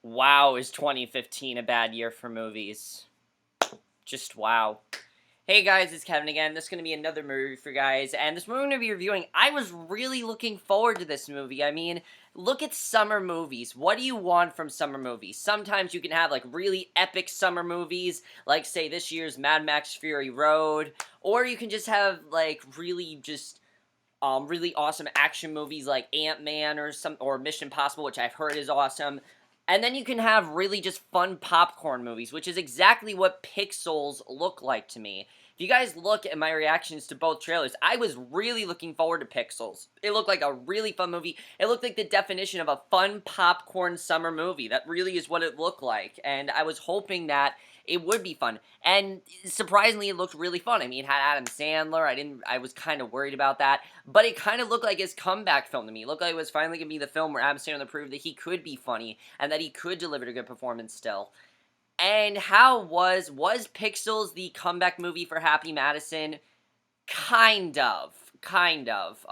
Wow, is 2015 a bad year for movies? Just wow. Hey guys, it's Kevin again. This is going to be another movie for you guys, and this movie I'm going to be reviewing, I was really looking forward to this movie. I mean, look at summer movies. What do you want from summer movies? Sometimes you can have, like, really epic summer movies, like, say, this year's Mad Max Fury Road, or you can just have, like, really awesome action movies like Ant-Man or Mission Impossible, which I've heard is awesome. And then you can have really just fun popcorn movies, which is exactly what Pixels look like to me. If you guys look at my reactions to both trailers, I was really looking forward to Pixels. It looked like a really fun movie. It looked like the definition of a fun popcorn summer movie. That really is what it looked like. And I was hoping that it would be fun. And surprisingly, it looked really fun. I mean, it had Adam Sandler. I was kind of worried about that. But it kind of looked like his comeback film to me. It looked like it was finally going to be the film where Adam Sandler proved that he could be funny and that he could deliver a good performance still. And how was Pixels the comeback movie for Happy Madison? Kind of. Kind of.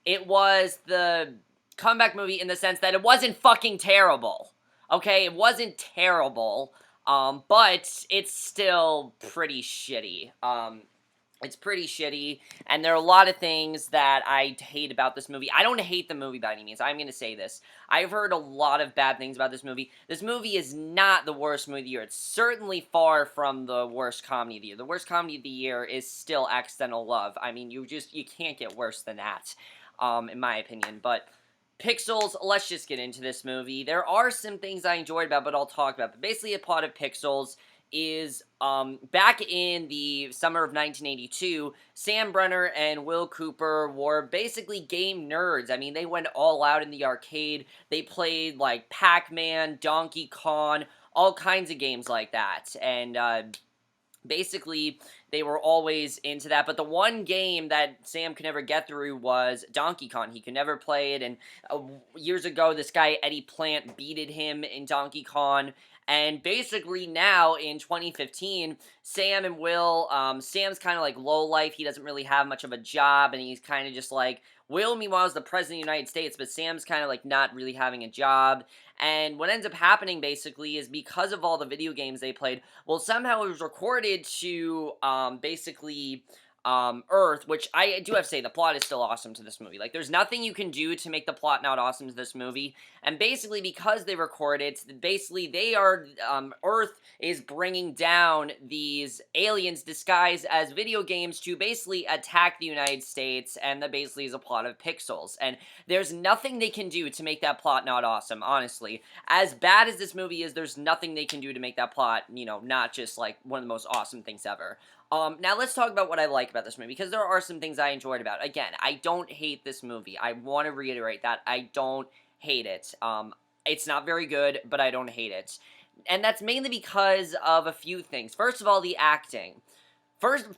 It was the comeback movie in the sense that it wasn't fucking terrible. Okay, it wasn't terrible. But it's still pretty shitty. It's pretty shitty, and there are a lot of things that I hate about this movie. I don't hate the movie by any means. I'm going to say this. I've heard a lot of bad things about this movie. This movie is not the worst movie of the year. It's certainly far from the worst comedy of the year. The worst comedy of the year is still Accidental Love. I mean, you can't get worse than that, in my opinion. But Pixels, let's just get into this movie. There are some things I enjoyed about, but I'll talk about. But basically, a plot of Pixels is back in the summer of 1982, Sam Brenner and Will Cooper were basically game nerds. I mean, they went all out in the arcade. They played like Pac-Man, Donkey Kong, all kinds of games like that. And basically, they were always into that, but the one game that Sam could never get through was Donkey Kong. He could never play it, and years ago, this guy, Eddie Plant, beated him in Donkey Kong, and basically now, in 2015, Sam and Will, Sam's kind of like low life. He doesn't really have much of a job, and he's kind of just like, Will, meanwhile, is the president of the United States, but Sam's kind of like not really having a job. And what ends up happening, basically, is because of all the video games they played, well, somehow it was recorded to, basically, Earth, which I do have to say, the plot is still awesome to this movie. Like, there's nothing you can do to make the plot not awesome to this movie. And basically, because they record it, basically, Earth is bringing down these aliens disguised as video games to basically attack the United States, and that basically is a plot of Pixels. And there's nothing they can do to make that plot not awesome, honestly. As bad as this movie is, there's nothing they can do to make that plot, not just, like, one of the most awesome things ever. Now let's talk about what I like about this movie, because there are some things I enjoyed about it. Again, I don't hate this movie. I want to reiterate that. I don't hate it. It's not very good, but I don't hate it. And that's mainly because of a few things. First of all, the acting.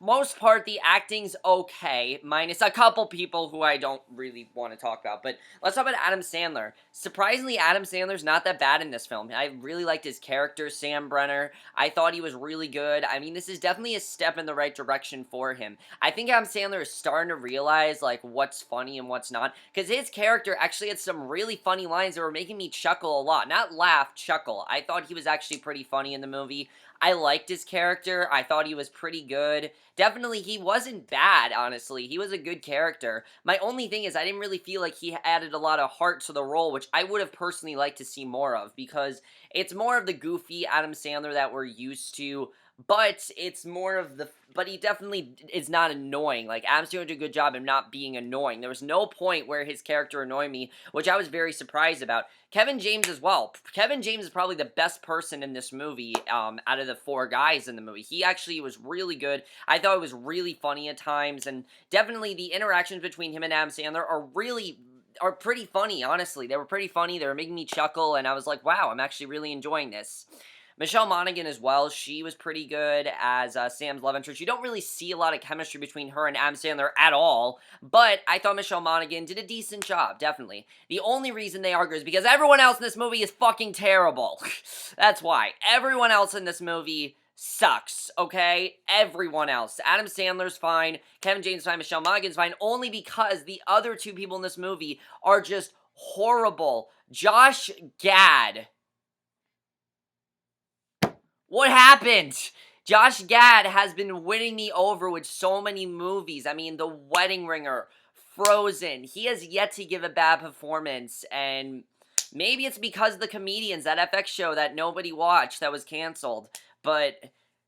Most part, the acting's okay, minus a couple people who I don't really want to talk about. But let's talk about Adam Sandler. Surprisingly, Adam Sandler's not that bad in this film. I really liked his character, Sam Brenner. I thought he was really good. I mean, this is definitely a step in the right direction for him. I think Adam Sandler is starting to realize, like, what's funny and what's not. Because his character actually had some really funny lines that were making me chuckle a lot. Not laugh, chuckle. I thought he was actually pretty funny in the movie. I liked his character. I thought he was pretty good. Definitely, he wasn't bad, honestly. He was a good character. My only thing is I didn't really feel like he added a lot of heart to the role, which I would have personally liked to see more of, because it's more of the goofy Adam Sandler that we're used to, but it's more of but he definitely is not annoying. Like, Adam's doing a good job of not being annoying. There was no point where his character annoyed me, which I was very surprised about. Kevin James as well. Kevin James is probably the best person in this movie, out of the four guys in the movie. He actually was really good. I thought it was really funny at times, and definitely the interactions between him and Adam Sandler are pretty funny, honestly. They were pretty funny. They were making me chuckle, and I was like, wow, I'm actually really enjoying this. Michelle Monaghan as well, she was pretty good as Sam's love interest. You don't really see a lot of chemistry between her and Adam Sandler at all, but I thought Michelle Monaghan did a decent job, definitely. The only reason they argue is because everyone else in this movie is fucking terrible. That's why. Everyone else in this movie sucks, okay? Everyone else. Adam Sandler's fine, Kevin James is fine, Michelle Monaghan's fine, only because the other two people in this movie are just horrible. Josh Gad What happened? Josh Gad has been winning me over with so many movies. I mean, The Wedding Ringer, Frozen. He has yet to give a bad performance, and maybe it's because of the Comedians, that FX show that nobody watched that was canceled. But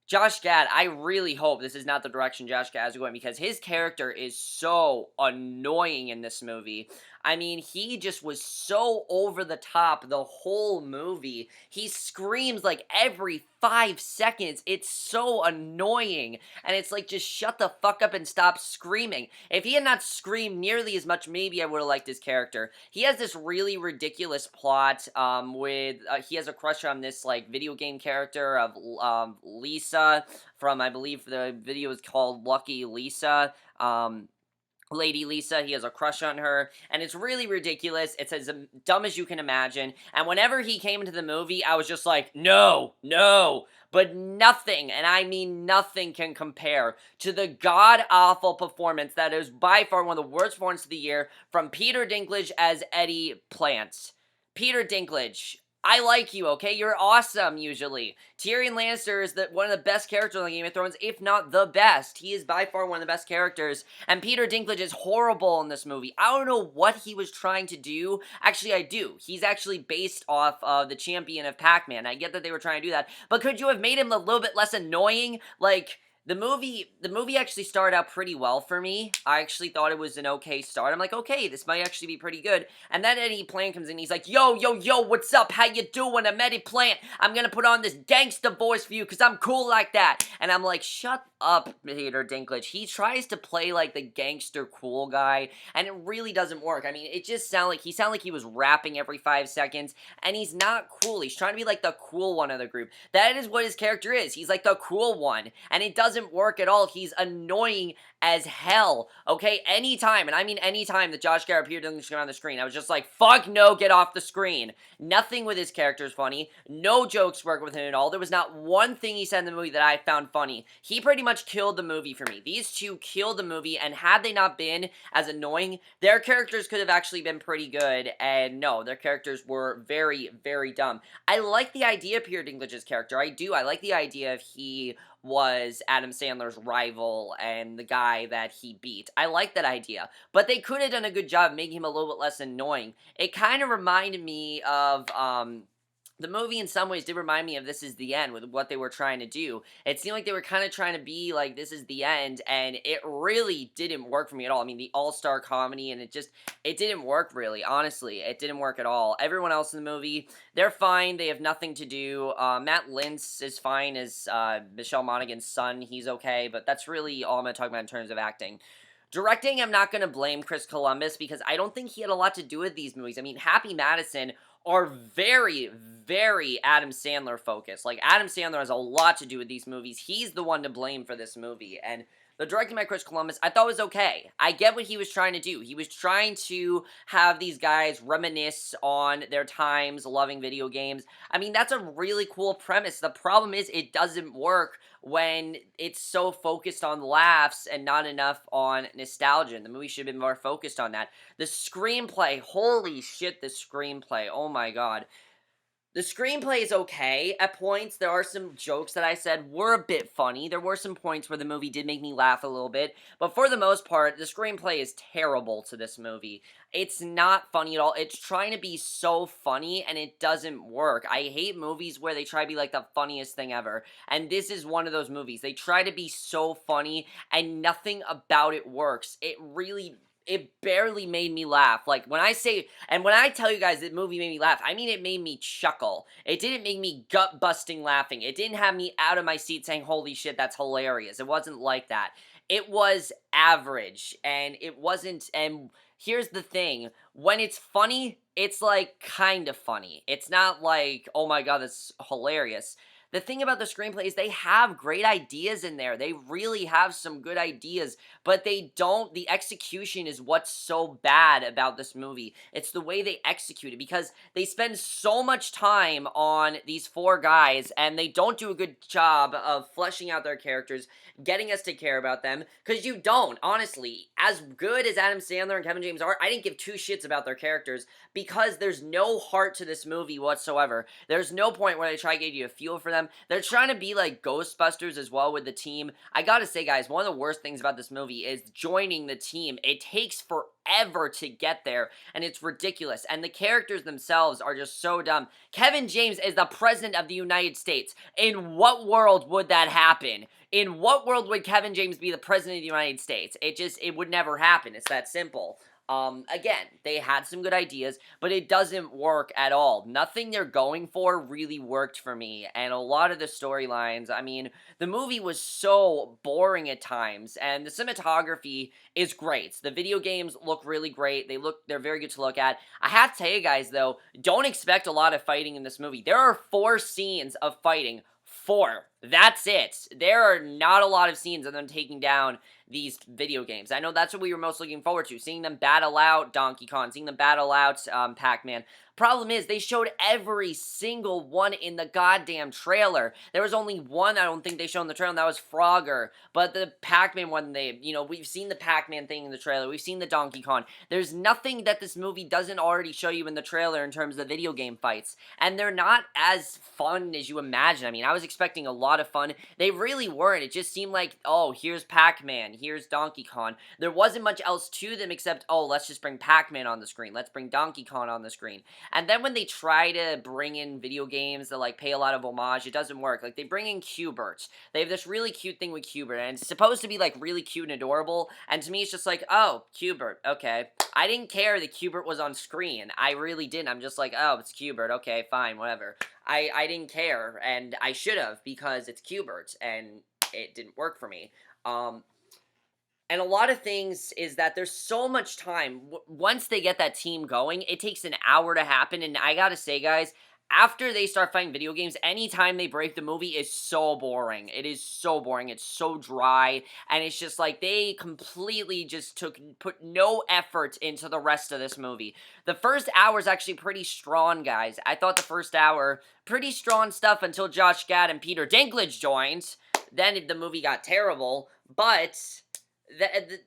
Josh Gad, I really hope this is not the direction Josh Gad is going, because his character is so annoying in this movie. I mean, he just was so over the top the whole movie. He screams like every 5 seconds. It's so annoying. And it's like, just shut the fuck up and stop screaming. If he had not screamed nearly as much, maybe I would have liked his character. He has this really ridiculous plot he has a crush on this like video game character of Lisa from, I believe the video is called Lucky Lisa. Lady Lisa, he has a crush on her, and it's really ridiculous. It's as dumb as you can imagine, and whenever he came into the movie, I was just like, no, no, but nothing, and I mean nothing, can compare to the god-awful performance that is by far one of the worst performances of the year from Peter Dinklage as Eddie Plant. Peter Dinklage, I like you, okay? You're awesome, usually. Tyrion Lannister is one of the best characters on Game of Thrones, if not the best. He is by far one of the best characters, and Peter Dinklage is horrible in this movie. I don't know what he was trying to do. Actually, I do. He's actually based off of the champion of Pac-Man. I get that they were trying to do that, but could you have made him a little bit less annoying? Like, the movie actually started out pretty well for me. I actually thought it was an okay start. I'm like, okay, this might actually be pretty good. And then Eddie Plant comes in, he's like, yo, yo, yo, what's up? How you doing? I'm Eddie Plant. I'm gonna put on this gangster voice for you because I'm cool like that. And I'm like, shut up, Peter Dinklage. He tries to play like the gangster cool guy, and it really doesn't work. I mean, it just sounded like he was rapping every 5 seconds, and he's not cool. He's trying to be like the cool one of the group. That is what his character is. He's like the cool one, and it doesn't work at all. He's annoying as hell, okay? Anytime, and I mean anytime that Josh Gad or Peter Dinklage came on the screen, I was just like, fuck no, get off the screen. Nothing with his character is funny. No jokes work with him at all. There was not one thing he said in the movie that I found funny. He pretty much killed the movie for me. These two killed the movie, and had they not been as annoying, their characters could have actually been pretty good, and no, their characters were very, very dumb. I like the idea of Peter Dinklage's character. I do. I like the idea of he was Adam Sandler's rival and the guy that he beat. I like that idea. But they could have done a good job making him a little bit less annoying. It kind of reminded me of, the movie in some ways did remind me of This Is the End with what they were trying to do. It seemed like they were kind of trying to be like This Is the End, and it really didn't work for me at all. I mean, the all-star comedy, and it didn't work really, honestly. It didn't work at all. Everyone else in the movie, they're fine. They have nothing to do. Matt Lintz is fine as Michelle Monaghan's son. He's okay, but that's really all I'm going to talk about in terms of acting. Directing, I'm not going to blame Chris Columbus because I don't think he had a lot to do with these movies. I mean, Happy Madison are very, very Adam Sandler focused. Like, Adam Sandler has a lot to do with these movies. He's the one to blame for this movie. And the directing by Chris Columbus, I thought was okay. I get what he was trying to do. He was trying to have these guys reminisce on their times loving video games. I mean, that's a really cool premise. The problem is it doesn't work when it's so focused on laughs and not enough on nostalgia. And the movie should have been more focused on that. The screenplay, holy shit, the screenplay, oh my god. The screenplay is okay. At points, there are some jokes that I said were a bit funny. There were some points where the movie did make me laugh a little bit. But for the most part, the screenplay is terrible to this movie. It's not funny at all. It's trying to be so funny, and it doesn't work. I hate movies where they try to be like the funniest thing ever. And this is one of those movies. They try to be so funny, and nothing about it works. It barely made me laugh. Like, when I tell you guys that movie made me laugh, I mean it made me chuckle. It didn't make me gut-busting laughing. It didn't have me out of my seat saying, holy shit, that's hilarious. It wasn't like that. It was average, and it wasn't, and here's the thing. When it's funny, it's, like, kind of funny. It's not like, oh my god, that's hilarious. The thing about the screenplay is they have great ideas in there. They really have some good ideas, but the execution is what's so bad about this movie. It's the way they execute it, because they spend so much time on these four guys, and they don't do a good job of fleshing out their characters, getting us to care about them, because you don't, honestly. As good as Adam Sandler and Kevin James are, I didn't give two shits about their characters, because there's no heart to this movie whatsoever. There's no point where they try to give you a feel for them. them. They're trying to be like Ghostbusters as well with the team. I gotta say, guys, one of the worst things about this movie is joining the team. It takes forever to get there, and it's ridiculous. And the characters themselves are just so dumb. Kevin James is the president of the United States. In what world would that happen? In what world would Kevin James be the president of the United States? It would never happen. It's that simple. Again, they had some good ideas, but it doesn't work at all. Nothing they're going for really worked for me, and a lot of the storylines, I mean, the movie was so boring at times, and the cinematography is great. The video games look really great. They're very good to look at. I have to tell you guys, though, don't expect a lot of fighting in this movie. There are 4 scenes of fighting. 4. That's it. There are not a lot of scenes of them taking down these video games. I know that's what we were most looking forward to, seeing them battle out Donkey Kong, seeing them battle out Pac-Man. Problem is, they showed every single one in the goddamn trailer. There was only one I don't think they showed in the trailer, and that was Frogger. But the Pac-Man one, we've seen the Pac-Man thing in the trailer. We've seen the Donkey Kong. There's nothing that this movie doesn't already show you in the trailer in terms of video game fights. And they're not as fun as you imagine. I mean, I was expecting a lot of fun. They really weren't. It just seemed like, oh, here's Pac-Man, here's Donkey Kong. There wasn't much else to them except, oh, let's just bring Pac-Man on the screen. Let's bring Donkey Kong on the screen. And then when they try to bring in video games that, like, pay a lot of homage, it doesn't work. Like, they bring in Q*bert. They have this really cute thing with Q*bert, and it's supposed to be, like, really cute and adorable, and to me, it's just like, oh, Q*bert, okay. I didn't care that Q*bert was on screen. I really didn't. I'm just like, oh, it's Q*bert, okay, fine, whatever. I didn't care, and I should have, because it's Q*bert, and it didn't work for me. And a lot of things is that there's so much time. Once they get that team going, it takes an hour to happen. And I gotta say, guys, after they start playing video games, anytime they break the movie is so boring. It is so boring. It's so dry. And it's just like they completely just put no effort into the rest of this movie. The first hour is actually pretty strong, guys. I thought the first hour, pretty strong stuff until Josh Gad and Peter Dinklage joined. Then the movie got terrible. But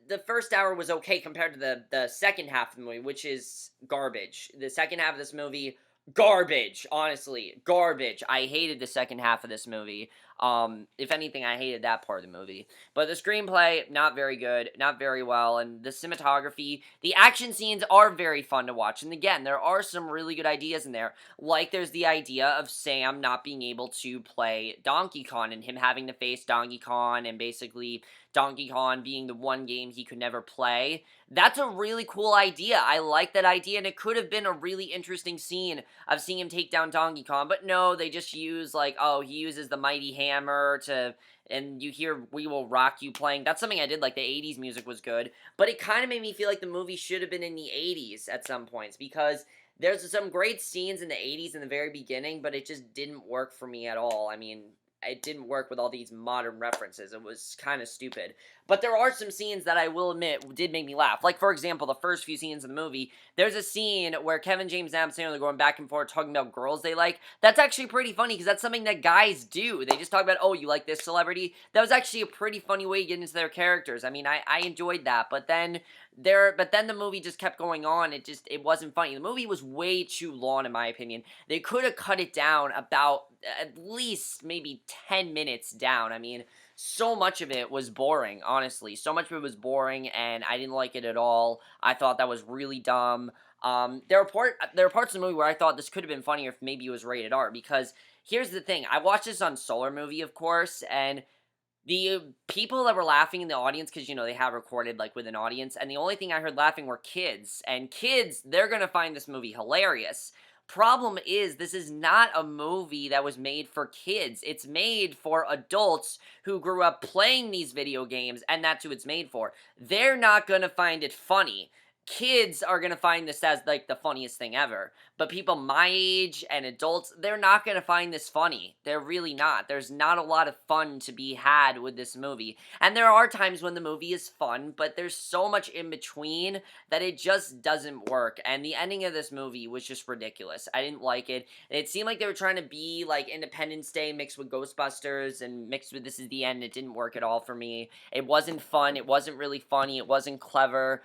the first hour was okay compared to the second half of the movie, which is garbage. The second half of this movie, garbage, honestly, garbage. I hated the second half of this movie. If anything, I hated that part of the movie. But the screenplay, not very good, not very well, and the cinematography, the action scenes are very fun to watch. And again, there are some really good ideas in there. Like, there's the idea of Sam not being able to play Donkey Kong, and him having to face Donkey Kong, and basically Donkey Kong being the one game he could never play. That's a really cool idea. I like that idea, and it could have been a really interesting scene of seeing him take down Donkey Kong, but no, they just use, like, oh, he uses the mighty hammer and you hear We Will Rock You playing. That's something I did, like, the 80s music was good, but it kind of made me feel like the movie should have been in the 80s at some points, because there's some great scenes in the 80s in the very beginning, but it just didn't work for me at all. I mean, it didn't work with all these modern references. It was kind of stupid. But there are some scenes that I will admit did make me laugh. Like, for example, the first few scenes of the movie, there's a scene where Kevin James and Adam Sandler are going back and forth talking about girls they like. That's actually pretty funny, because that's something that guys do. They just talk about, oh, you like this celebrity? That was actually a pretty funny way to get into their characters. I mean, I enjoyed that. But then the movie just kept going on. It wasn't funny. The movie was way too long, in my opinion. They could have cut it down about at least maybe 10 minutes down. I mean, so much of it was boring, honestly. So much of it was boring, and I didn't like it at all. I thought that was really dumb. There are parts of the movie where I thought this could have been funnier if maybe it was rated R, because here's the thing. I watched this on Solar Movie, of course, and the people that were laughing in the audience, because, they have recorded, like, with an audience, and the only thing I heard laughing were kids. And kids, they're gonna find this movie hilarious. Problem is, this is not a movie that was made for kids. It's made for adults who grew up playing these video games, and that's who it's made for. They're not gonna find it funny. Kids are gonna find this as, like, the funniest thing ever. But people my age and adults, they're not gonna find this funny. They're really not. There's not a lot of fun to be had with this movie. And there are times when the movie is fun, but there's so much in between that it just doesn't work. And the ending of this movie was just ridiculous. I didn't like it. It seemed like they were trying to be like Independence Day mixed with Ghostbusters and mixed with This Is the End. It didn't work at all for me. It wasn't fun. It wasn't really funny. It wasn't clever.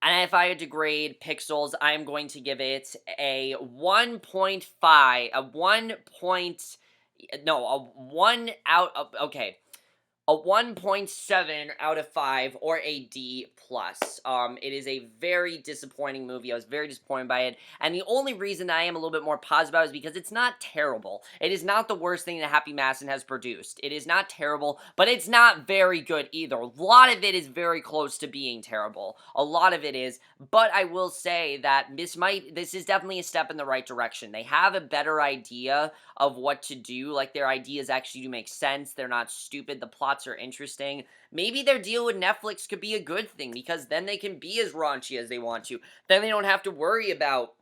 And if I had to grade Pixels, I'm going to give it a 1.5, a 1 point, no, a 1 out of, okay, a 1.7 out of 5 or a D plus. It is a very disappointing movie. I was very disappointed by it, and the only reason that I am a little bit more positive about it is because it's not terrible. It is not the worst thing that Happy Madison has produced. It is not terrible, but it's not very good either. A lot of it is very close to being terrible. A lot of it is, but I will say that this is definitely a step in the right direction. They have a better idea of what to do. Like, their ideas actually do make sense. They're not stupid. The plots are interesting. Maybe their deal with Netflix could be a good thing, because then they can be as raunchy as they want to. Then they don't have to worry about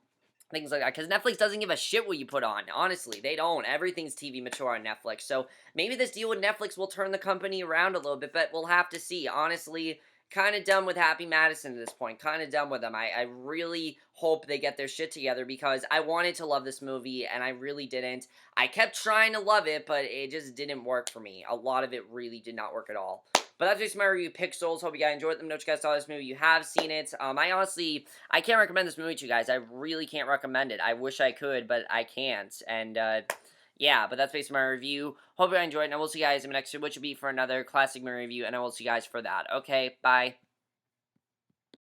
things like that, because Netflix doesn't give a shit what you put on. Honestly, they don't. Everything's TV mature on Netflix. So maybe this deal with Netflix will turn the company around a little bit, but we'll have to see. Honestly, kind of done with Happy Madison at this point. Kind of done with them. I really hope they get their shit together, because I wanted to love this movie, and I really didn't. I kept trying to love it, but it just didn't work for me. A lot of it really did not work at all. But that's just my review of Pixels. Hope you guys enjoyed them. Know you guys saw this movie. You have seen it. I can't recommend this movie to you guys. I really can't recommend it. I wish I could, but I can't. And, yeah, but that's basically my review. Hope you guys enjoyed, and I will see you guys in the next video, which will be for another classic movie review, and I will see you guys for that. Okay, bye.